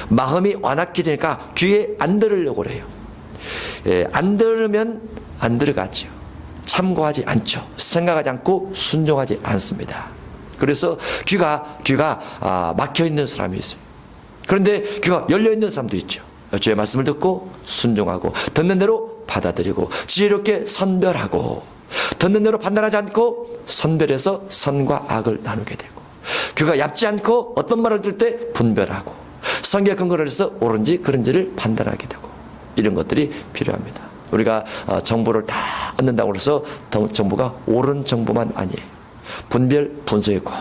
마음이 완악해지니까 귀에 안 들으려고 해요. 안 들으면 안 들어가죠. 참고하지 않죠. 생각하지 않고 순종하지 않습니다. 그래서 귀가 막혀 있는 사람이 있어요. 그런데 귀가 열려 있는 사람도 있죠. 주의 말씀을 듣고 순종하고 듣는 대로 받아들이고 지혜롭게 선별하고 듣는 대로 판단하지 않고 선별해서 선과 악을 나누게 되고 귀가 얇지 않고 어떤 말을 들을 때 분별하고 성경에 근거를 해서 옳은지 그른지를 판단하게 되고 이런 것들이 필요합니다. 우리가 정보를 다 얻는다고 해서 정보가 옳은 정보만 아니에요. 분별, 분석이 꼭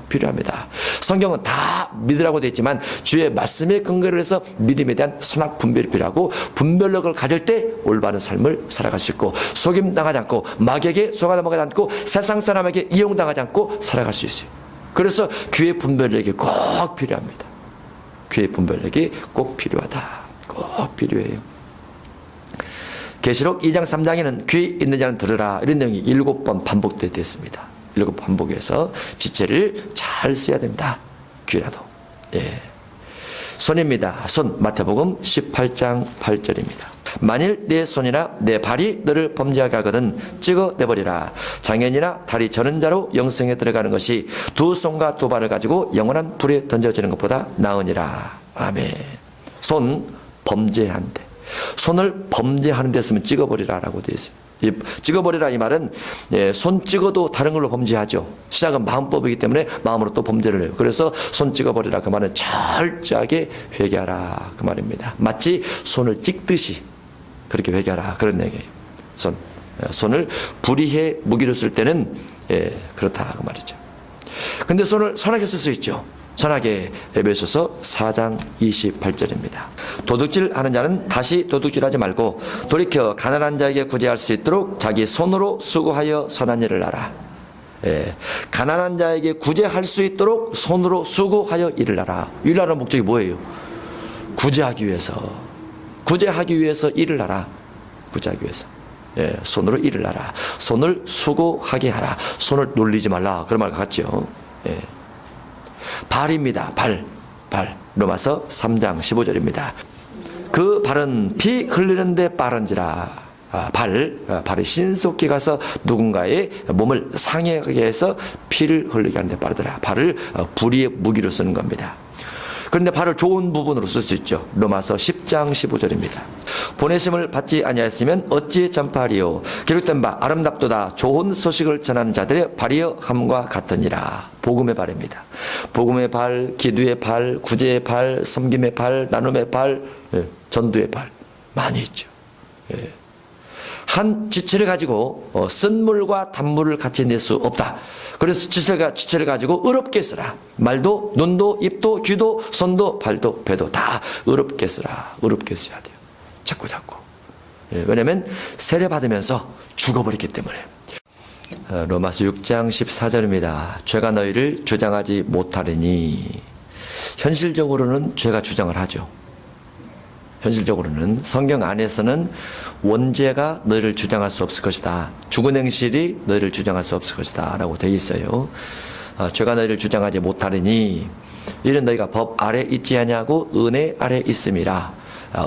필요합니다. 성경은 다 믿으라고 되어 있지만 주의 말씀에 근거를 해서 믿음에 대한 선악 분별이 필요하고 분별력을 가질 때 올바른 삶을 살아갈 수 있고 속임 당하지 않고 마귀에게 속아넘어가지 않고 세상 사람에게 이용당하지 않고 살아갈 수 있어요. 그래서 귀의 분별력이 꼭 필요합니다. 귀의 분별력이 꼭 필요하다. 꼭 필요해요. 계시록 2장 3장에는 귀 있는 자는 들으라 이런 내용이 7번 반복되어 있습니다. 7번 반복해서 지체를 잘 써야 된다. 귀라도. 손입니다. 손. 마태복음 18장 8절입니다. 만일 내 손이나 내 발이 너를 범죄하게 하거든 찍어내버리라. 장애인이나 다리 저는 자로 영생에 들어가는 것이 두 손과 두 발을 가지고 영원한 불에 던져지는 것보다 나으니라. 아멘. 손 범죄한데 손을 범죄하는 데 쓰면 찍어버리라라고 되어 있어요. 찍어버리라 이 말은 손 찍어도 다른 걸로 범죄하죠. 시작은 마음법이기 때문에 마음으로 또 범죄를 해요. 그래서 손 찍어버리라 그 말은 철저하게 회개하라 그 말입니다. 마치 손을 찍듯이 그렇게 회개하라 그런 얘기예요. 손을 불의의 무기로 쓸 때는 그렇다 그 말이죠. 근데 손을 선하게 쓸 수 있죠. 선하게. 에베소서 4장 28절입니다. 도둑질하는 자는 다시 도둑질하지 말고 돌이켜 가난한 자에게 구제할 수 있도록 자기 손으로 수고하여 선한 일을 하라. 가난한 자에게 구제할 수 있도록 손으로 수고하여 일을 하라. 일을 하는 목적이 뭐예요? 구제하기 위해서 일을 하라. 구제하기 위해서. 손으로 일을 하라. 손을 수고하게 하라. 손을 놀리지 말라. 그런 말 같죠. 발입니다. 발. 로마서 3장 15절입니다. 그 발은 피 흘리는데 빠른지라. 발이 신속히 가서 누군가의 몸을 상하게 해서 피를 흘리게 하는데 빠르더라. 발을 불의의 무기로 쓰는 겁니다. 그런데 발을 좋은 부분으로 쓸 수 있죠. 로마서 10장 15절입니다. 보내심을 받지 아니하였으면 어찌 전파하리요. 기록된 바 아름답도다. 좋은 소식을 전하는 자들의 발이여 함과 같으니라. 복음의 발입니다. 복음의 발, 기도의 발, 구제의 발, 섬김의 발, 나눔의 발, 전도의 발 많이 있죠. 한 지체를 가지고 쓴 물과 단물을 같이 낼 수 없다. 그래서 지체를 가지고 의롭게 쓰라. 말도, 눈도, 입도, 귀도, 손도, 발도, 배도 다 의롭게 쓰라. 의롭게 써야 돼요. 자꾸. 왜냐하면 세례 받으면서 죽어버렸기 때문에. 로마서 6장 14절입니다. 죄가 너희를 주장하지 못하리니. 현실적으로는 죄가 주장을 하죠. 현실적으로는 성경 안에서는 원죄가 너희를 주장할 수 없을 것이다. 죽은 행실이 너희를 주장할 수 없을 것이다 라고 되어 있어요. 죄가 너희를 주장하지 못하리니 이는 너희가 법 아래 있지 아니하고 은혜 아래 있음이라.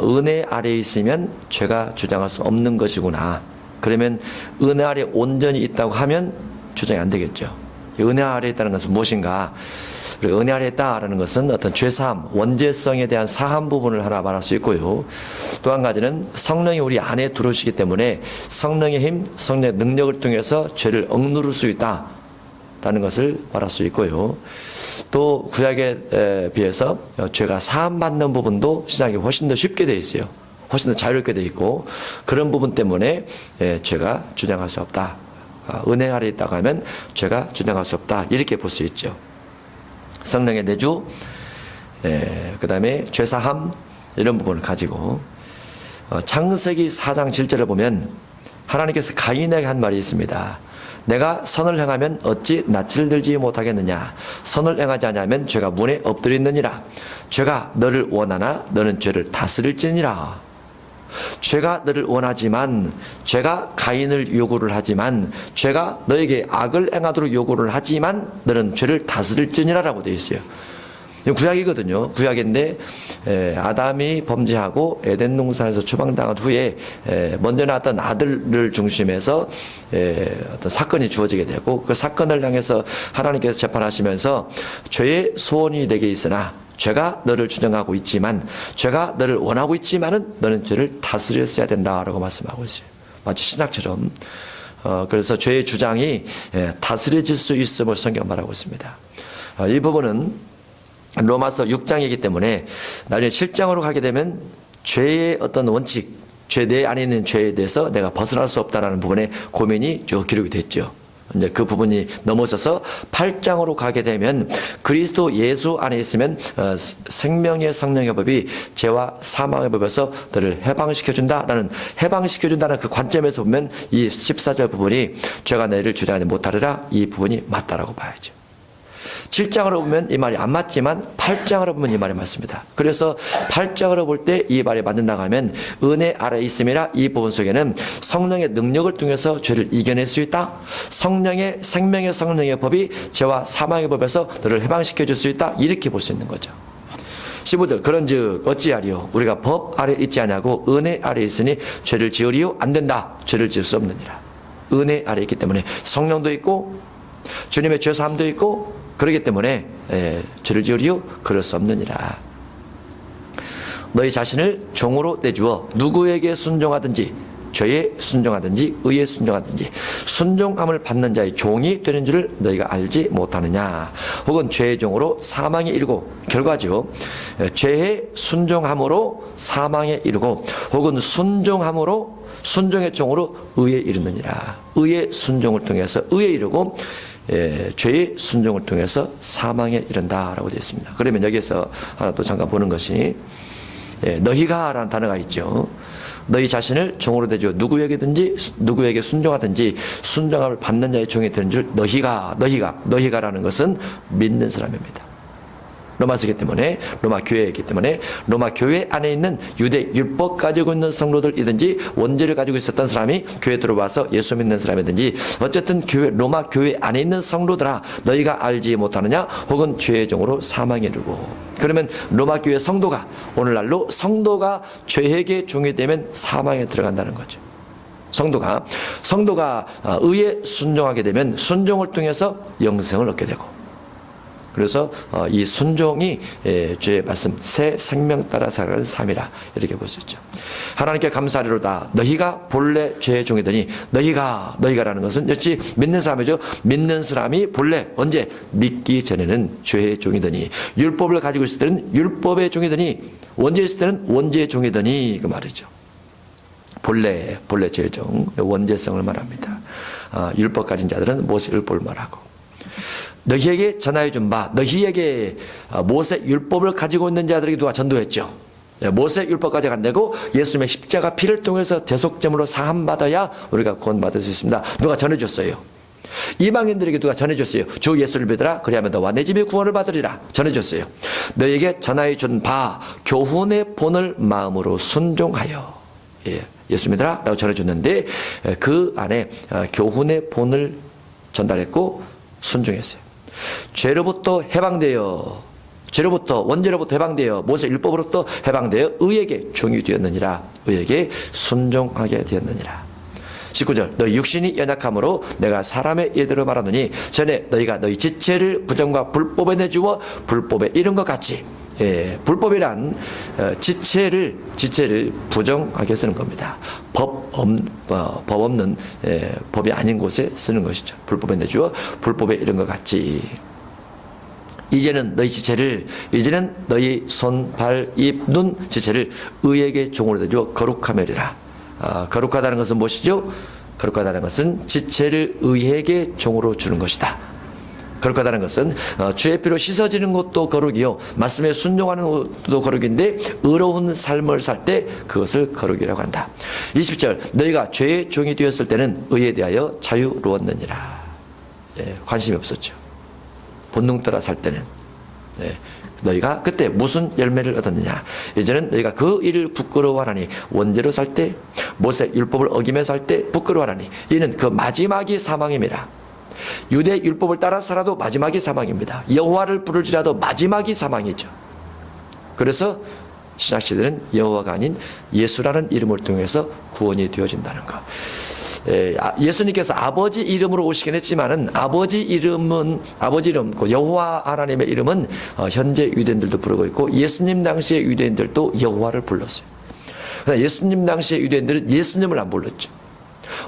은혜 아래 있으면 죄가 주장할 수 없는 것이구나. 그러면 은혜 아래 온전히 있다고 하면 주장이 안 되겠죠. 은혜 아래 있다는 것은 무엇인가? 은혜 아래 있다라는 것은 어떤 죄사함, 원죄성에 대한 사함 부분을 하나 말할 수 있고요. 또 한 가지는 성령이 우리 안에 들어오시기 때문에 성령의 힘, 성령의 능력을 통해서 죄를 억누를 수 있다라는 것을 말할 수 있고요. 또 구약에 비해서 죄가 사함받는 부분도 신약이 훨씬 더 쉽게 되어 있어요. 훨씬 더 자유롭게 되어 있고 그런 부분 때문에 죄가 주장할 수 없다. 은혜 아래 있다고 하면 죄가 주장할 수 없다. 이렇게 볼 수 있죠. 성령의 내주, 그 다음에 죄사함, 이런 부분을 가지고 창세기 4장 7절을 보면 하나님께서 가인에게 한 말이 있습니다. 내가 선을 행하면 어찌 낯을 들지 못하겠느냐. 선을 행하지 아니하면 죄가 문에 엎드리느니라. 죄가 너를 원하나 너는 죄를 다스릴지니라. 죄가 너를 원하지만, 죄가 가인을 요구를 하지만, 죄가 너에게 악을 행하도록 요구를 하지만 너는 죄를 다스릴지니라 라고 되어 있어요. 구약이거든요. 구약인데 아담이 범죄하고 에덴 동산에서 추방당한 후에 먼저 낳았던 아들을 중심해서 어떤 사건이 주어지게 되고, 그 사건을 향해서 하나님께서 재판하시면서 죄의 소원이 내게 있으나 죄가 너를 주장하고 있지만, 죄가 너를 원하고 있지만은 너는 죄를 다스렸어야 된다라고 말씀하고 있어요. 마치 신학처럼. 그래서 죄의 주장이 다스려질 수 있음을 성경 말하고 있습니다. 이 부분은 로마서 6장이기 때문에 나중에 7장으로 가게 되면 죄의 어떤 원칙, 죄 내 안에 있는 죄에 대해서 내가 벗어날 수 없다라는 부분에 고민이 쭉 기록이 됐죠. 이제 그 부분이 넘어서서 8장으로 가게 되면 그리스도 예수 안에 있으면 생명의 성령의 법이 죄와 사망의 법에서 너를 해방시켜준다라는, 해방시켜준다는 그 관점에서 보면 이 14절 부분이 죄가 너희를 주장하지 못하리라, 이 부분이 맞다라고 봐야죠. 7장으로 보면 이 말이 안 맞지만 8장으로 보면 이 말이 맞습니다. 그래서 8장으로 볼 때 이 말이 맞는다고 하면 은혜 아래에 있음이라, 이 부분 속에는 성령의 능력을 통해서 죄를 이겨낼 수 있다. 성령의 생명의 성령의 법이 죄와 사망의 법에서 너를 해방시켜 줄 수 있다. 이렇게 볼 수 있는 거죠. 15절 그런즉 어찌하리요 우리가 법 아래 있지 아니하고 은혜 아래 있으니 죄를 지으리요 안 된다. 죄를 지을 수 없느니라. 은혜 아래 있기 때문에 성령도 있고 주님의 죄사함도 있고, 그렇기 때문에 죄를 지으리요 그럴 수 없느니라. 너희 자신을 종으로 내주어 누구에게 순종하든지, 죄에 순종하든지 의에 순종하든지 순종함을 받는 자의 종이 되는 줄을 너희가 알지 못하느냐. 혹은 죄의 종으로 사망에 이르고, 결과죠. 죄에 순종함으로 사망에 이르고, 혹은 순종함으로, 순종의 종으로 의에 이르느니라. 의의 순종을 통해서 의에 이르고, 죄의 순종을 통해서 사망에 이른다라고 되어 있습니다. 그러면 여기서 하나 또 잠깐 보는 것이, 너희가 라는 단어가 있죠. 너희 자신을 종으로 대주어 누구에게든지 누구에게 순종하든지 순종함을 받는 자의 종이 되는 줄 너희가라는 것은 믿는 사람입니다. 로마서이기 때문에, 로마 교회이기 때문에 로마 교회 안에 있는 유대 율법 가지고 있는 성도들이든지 원죄를 가지고 있었던 사람이 교회 들어와서 예수 믿는 사람이든지 어쨌든 교회, 로마 교회 안에 있는 성도들아 너희가 알지 못하느냐. 혹은 죄의 종으로 사망에 이르고. 그러면 로마 교회 성도가, 오늘날로 성도가 죄에게 종이 되면 사망에 들어간다는 거죠. 성도가 의에 순종하게 되면 순종을 통해서 영생을 얻게 되고, 그래서 이 순종이 주의 말씀 새 생명 따라 살아가는 삶이라, 이렇게 볼 수 있죠. 하나님께 감사하리로다. 너희가 본래 죄의 종이더니, 너희가라는 것은 역시 믿는 사람이죠. 믿는 사람이 본래 언제? 믿기 전에는 죄의 종이더니, 율법을 가지고 있을 때는 율법의 종이더니, 원죄 있을 때는 원죄의 종이더니, 그 말이죠. 본래 죄의 종, 원죄성을 말합니다. 율법 가진 자들은 모세 율법을 말하고, 너희에게 전하여 준 바, 너희에게 모세 율법을 가지고 있는 자들에게 누가 전도했죠. 모세 율법까지 안 되고 예수님의 십자가 피를 통해서 대속제물로 사함받아야 우리가 구원받을 수 있습니다. 누가 전해줬어요. 이방인들에게 누가 전해줬어요. 주 예수를 믿으라, 그리하면 너와 내 집이 구원을 받으리라. 전해줬어요. 너희에게 전하여 준 바 교훈의 본을 마음으로 순종하여, 예수 믿으라 라고 전해줬는데 그 안에 교훈의 본을 전달했고 순종했어요. 죄로부터 해방되어, 원죄로부터 해방되어, 모세 율법으로부터 해방되어 의에게 종이 되었느니라. 의에게 순종하게 되었느니라. 19절 너희 육신이 연약함으로 내가 사람의 예대로 말하노니 전에 너희가 너희 지체를 부정과 불법에 내주어 불법에 이른 것 같이. 불법이란 지체를 부정하게 쓰는 겁니다. 법 없는 법이 아닌 곳에 쓰는 것이죠. 불법에 내주어 불법에 이른 것 같이. 이제는 너희 손, 발, 입, 눈 지체를 의에게 종으로 내주어 거룩하며리라. 거룩하다는 것은 무엇이죠? 거룩하다는 것은 지체를 의에게 종으로 주는 것이다. 거룩하다는 것은 주의 피로 씻어지는 것도 거룩이요 말씀에 순종하는 것도 거룩인데 의로운 삶을 살 때 그것을 거룩이라고 한다. 20절 너희가 죄의 종이 되었을 때는 의에 대하여 자유로웠느니라. 예, 관심이 없었죠. 본능 따라 살 때는. 예, 너희가 그때 무슨 열매를 얻었느냐. 이제는 너희가 그 일을 부끄러워하나니 원죄로 살 때 모세 율법을 어기며 살 때 부끄러워하나니 이는 그 마지막이 사망임이라. 유대 율법을 따라 살아도 마지막이 사망입니다. 여호와를 부를지라도 마지막이 사망이죠. 그래서 신약시대는 여호와가 아닌 예수라는 이름을 통해서 구원이 되어진다는 것. 예수님께서 아버지 이름으로 오시긴 했지만은 아버지 이름, 여호와 하나님의 이름은 현재 유대인들도 부르고 있고 예수님 당시의 유대인들도 여호와를 불렀어요. 그러나 예수님 당시의 유대인들은 예수님을 안 불렀죠.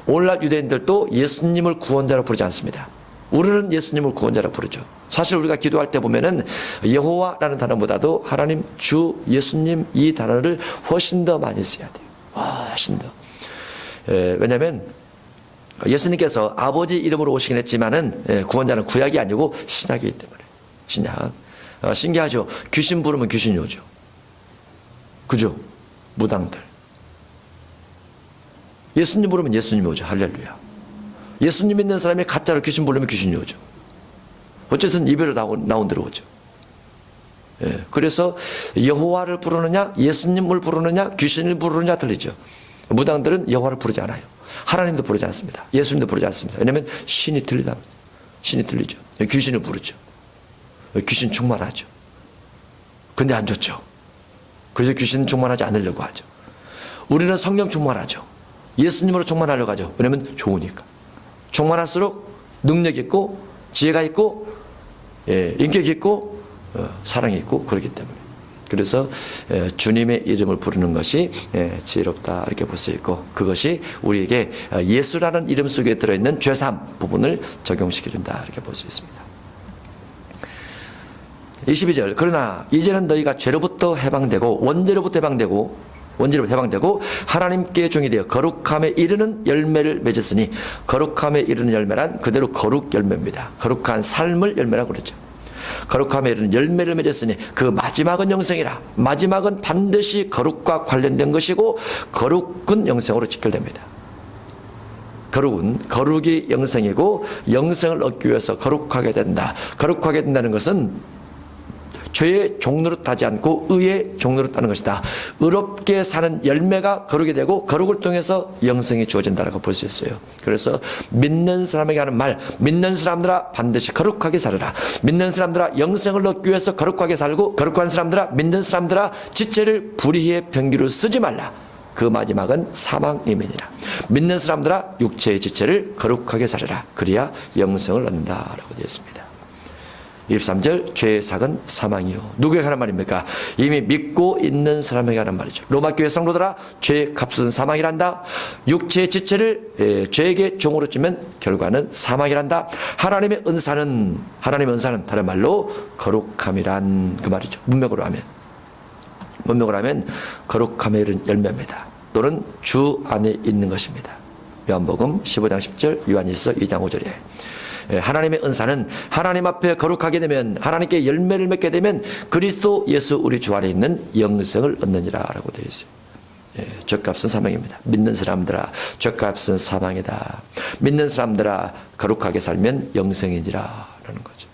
오늘날 유대인들도 예수님을 구원자로 부르지 않습니다. 우리는 예수님을 구원자로 부르죠. 사실 우리가 기도할 때 보면은 여호와라는 단어보다도 하나님, 주, 예수님 이 단어를 훨씬 더 많이 써야 돼요. 훨씬 더. 왜냐하면 예수님께서 아버지 이름으로 오시긴 했지만은 구원자는 구약이 아니고 신약이기 때문에. 신약. 신기하죠. 귀신 부르면 귀신이 오죠. 그죠? 무당들. 예수님 부르면 예수님이 오죠. 할렐루야. 예수님 믿는 사람이 가짜로 귀신 부르면 귀신이 오죠. 어쨌든 입에로 나온 대로 오죠. 예, 그래서 여호와를 부르느냐 예수님을 부르느냐 귀신을 부르느냐 틀리죠. 무당들은 여호와를 부르지 않아요. 하나님도 부르지 않습니다. 예수님도 부르지 않습니다. 왜냐하면 신이 틀리다. 신이 틀리죠. 귀신을 부르죠. 귀신 충만하죠. 근데 안 좋죠. 그래서 귀신 충만하지 않으려고 하죠. 우리는 성령 충만하죠. 예수님으로 충만하려고 하죠. 왜냐하면 좋으니까. 충만할수록 능력 있고 지혜가 있고 인격 있고 사랑이 있고 그렇기 때문에. 그래서 주님의 이름을 부르는 것이 지혜롭다 이렇게 볼 수 있고 그것이 우리에게 예수라는 이름 속에 들어있는 죄사함 부분을 적용시켜준다 이렇게 볼 수 있습니다. 22절 그러나 이제는 너희가 죄로부터 해방되고 원죄로부터 해방되고 하나님께 종이 되어 거룩함에 이르는 열매를 맺었으니 거룩함에 이르는 열매란 그대로 거룩 열매입니다. 거룩한 삶을 열매라고 그러죠. 거룩함에 이르는 열매를 맺었으니 그 마지막은 영생이라. 마지막은 반드시 거룩과 관련된 것이고 거룩은 영생으로 직결됩니다. 거룩이 영생이고 영생을 얻기 위해서 거룩하게 된다. 거룩하게 된다는 것은 죄의 종노릇하지 않고 의의 종노릇하는 것이다. 의롭게 사는 열매가 거룩이 되고 거룩을 통해서 영생이 주어진다라고 볼 수 있어요. 그래서 믿는 사람에게 하는 말, 믿는 사람들아 반드시 거룩하게 살아라. 믿는 사람들아 영생을 얻기 위해서 거룩하게 살고 거룩한 사람들아 믿는 사람들아 지체를 불의의 병기로 쓰지 말라. 그 마지막은 사망임이니라. 믿는 사람들아 육체의 지체를 거룩하게 살아라. 그래야 영생을 얻는다라고 되어 있습니다. 23절 죄의 삭은 사망이요. 누구에게 하는 말입니까? 이미 믿고 있는 사람에게 하는 말이죠. 로마교회 성도들아 죄의 값은 사망이란다. 육체의 지체를 죄에게 종으로 찌면 결과는 사망이란다. 하나님의 은사는 다른 말로 거룩함이란 그 말이죠. 문맥으로 하면 거룩함에 이른 열매입니다. 또는 주 안에 있는 것입니다. 요한복음 15장 10절, 요한일서 2장 5절에 하나님의 은사는 하나님 앞에 거룩하게 되면 하나님께 열매를 맺게 되면 그리스도 예수 우리 주 안에 있는 영생을 얻느니라 라고 되어 있어요. 죄값은 사망입니다. 믿는 사람들아 죄값은 사망이다. 믿는 사람들아 거룩하게 살면 영생이니라 라는 거죠.